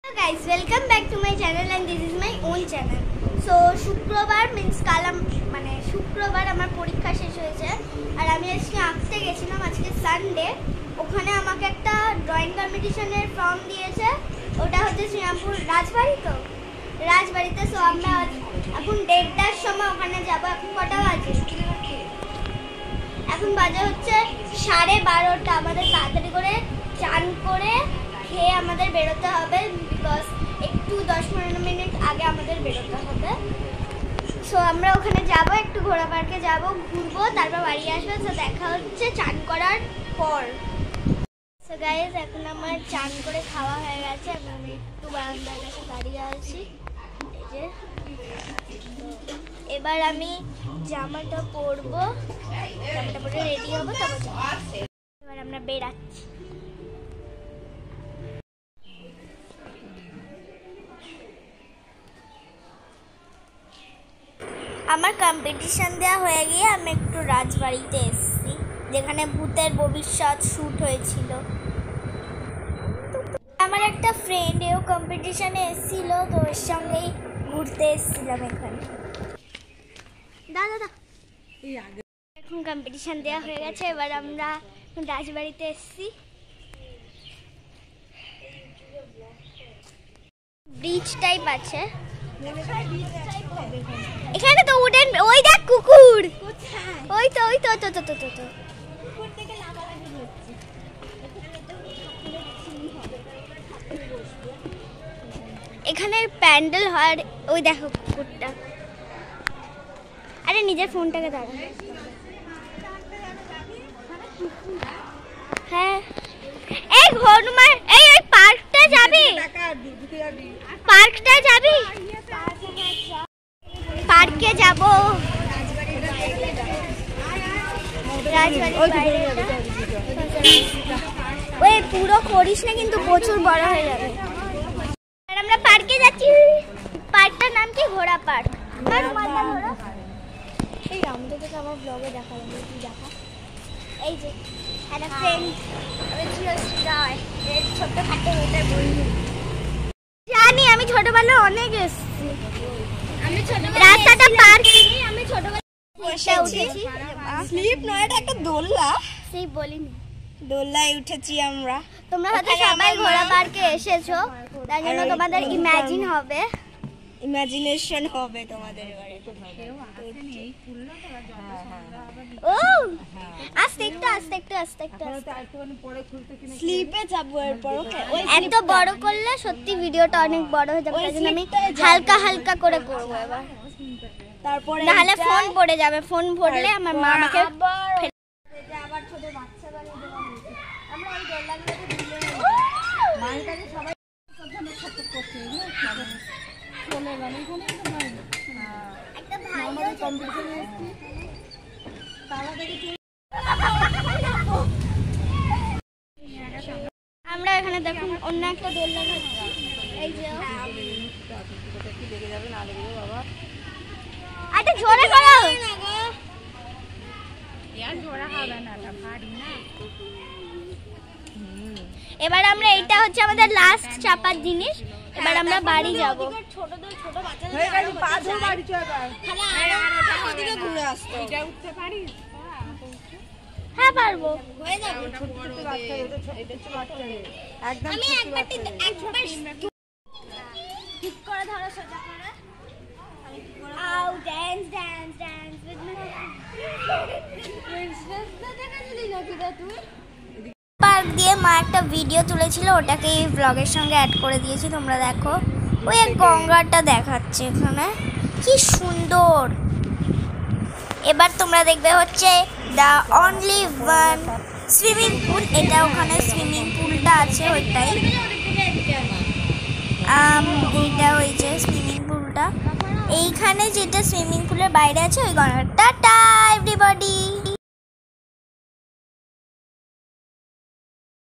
Hello guys, welcome back to my channel and this is my own channel. So শুক্রবার means কাল মানে শুক্রবার আমার পরীক্ষা শেষ হয়েছে আর আমি আজকে আঁকতে গেছিলাম। আজকে সানডে, ওখানে আমাকে একটা ড্রয়িং কম্পিটিশনের ফর্ম দিয়েছে। ওটা হচ্ছে শ্রীরামপুর রাজবাড়িতে। সো আমরা এখন 1:30টার সময় ওখানে যাব। এখন কটা বাজে? এখন বাজে হচ্ছে 12:30। আমাদের তাড়াতাড়ি করে চান করে খেয়ে আমাদের বেরোতে হবে, বিকজ একটু 10-15 মিনিট আগে আমাদের বেরোতে হবে। সো আমরা ওখানে যাব, একটু ঘোড়া পার্কে যাব, ঘুরবো, তারপর বাড়ি আসবো। সো দেখা হচ্ছে চান করার পর। সো গাইস, এখন আমার চান করে খাওয়া হয়ে গেছে। আমি একটু বারান্দার কাছে দাঁড়িয়ে আছি। এই যে এবার আমি জামাটা পরবো, জামাটা পরে রেডি হবো, তারপর এবার আমরা বেরাচ্ছি। আমার কম্পিটিশন দেওয়া হয়ে গিয়ে আমি একটু রাজবাড়িতে এসেছি, যেখানে ভূতের ভবিষ্যৎ শ্যুট হয়েছিল। আমার একটা ফ্রেন্ড এও কম্পিটিশনে এসেছিল, তো ওর সঙ্গেই ঘুরতে এসেছিলাম এখানে। দাদা এখন কম্পিটিশন দেওয়া হয়ে গেছে, এবার আমরা রাজবাড়িতে এসেছি। ব্রিজ টাইপ আছে এখানে, তো উঠেন। ওই দেখ কুকুর, ওই তো এখানে প্যান্ডেল হয়। ওই দেখো কুকুরটা। আরে নিজের ফোনটাকে দাঁড়া। হ্যাঁ, এই হনুমান, এই ওই পার্কটা যাবি? পার্কে যাব। ওই পুরো করিস না, কিন্তু প্রচুর বড় হয়ে যাবে। আমরা পার্কে যাচ্ছি। পার্কটার নাম কি? ঘোড়া পার্ক। এই আমাদেরকে আমার ব্লগে দেখালাম, তুই দেখা। এই যে একটা ফ্রেন্ড, ছোট্টখাটো মেয়েটার বন্ধু। জানি আমি ছোটবেলায় অনেক এসেছি। রাস্তাটা পার করি আমি ছোটবেলায় উঠেছি। স্লিপ নয়, এটা একটা দোলনা। সেই বলিনি, দোলনায় উঠেছি আমরা। তোমরা হয়তো সবাই ঘোড়া পার্কে এসেছো, তাই জন্য তোমাদের ইমাজিনেশন হবে তোমাদের এবারে। ও আস্তে একটু স্লিপে যাবো। এরপর এত বড় করলে সত্যি ভিডিওটা অনেক বড় হয়ে যাবে, তাই জন্য আমি হালকা করে করবো এবার। তারপরে নাহলে ফোন পড়ে যাবে, ফোন পড়লে আমার মা আমাকে আবার ছোট বাচ্চা বানিয়ে দেওয়া হয়েছে। আমরা এই দোলনাগুলোতে মালটাকে সবাই সাথে করতে চলে গেল। একটা ভাই আমাদের কম্পিটিশনে এসেছি, আমরা এখানে দেখুন অন্য একটা দোলনা খাচ্ছি। এই যে লেগে যাবে, না লেগে যাবে বাবা। আরে জোরে করো। এবার আমরা, এইটা হচ্ছে আমাদের লাস্ট চাপার জিনিস। এবার আমরা বাড়ি যাব। হ্যাঁ পারবো, হয়ে যাবে। আমি একবার ঠিক করে ধরো, সোজা করে। আউ ডান্স উইথ মি। পার্ক দিয়ে মা একটা ভিডিও তুলেছিল, ওটাকে এই ব্লগের সঙ্গে অ্যাড করে দিয়েছি। তোমরা দেখো, ওই এক গঙ্গাটা দেখাচ্ছে এখানে, কি সুন্দর। এবার তোমরা দেখবে হচ্ছে the only one swimming pool. এটা ওখানে সুইমিং পুলটা আছে, ওইটাই। এইটা ওই যে সুইমিং পুলটা, এইখানে যেটা সুইমিং পুলের বাইরে আছে ওই গঙ্গাটা। Tata everybody.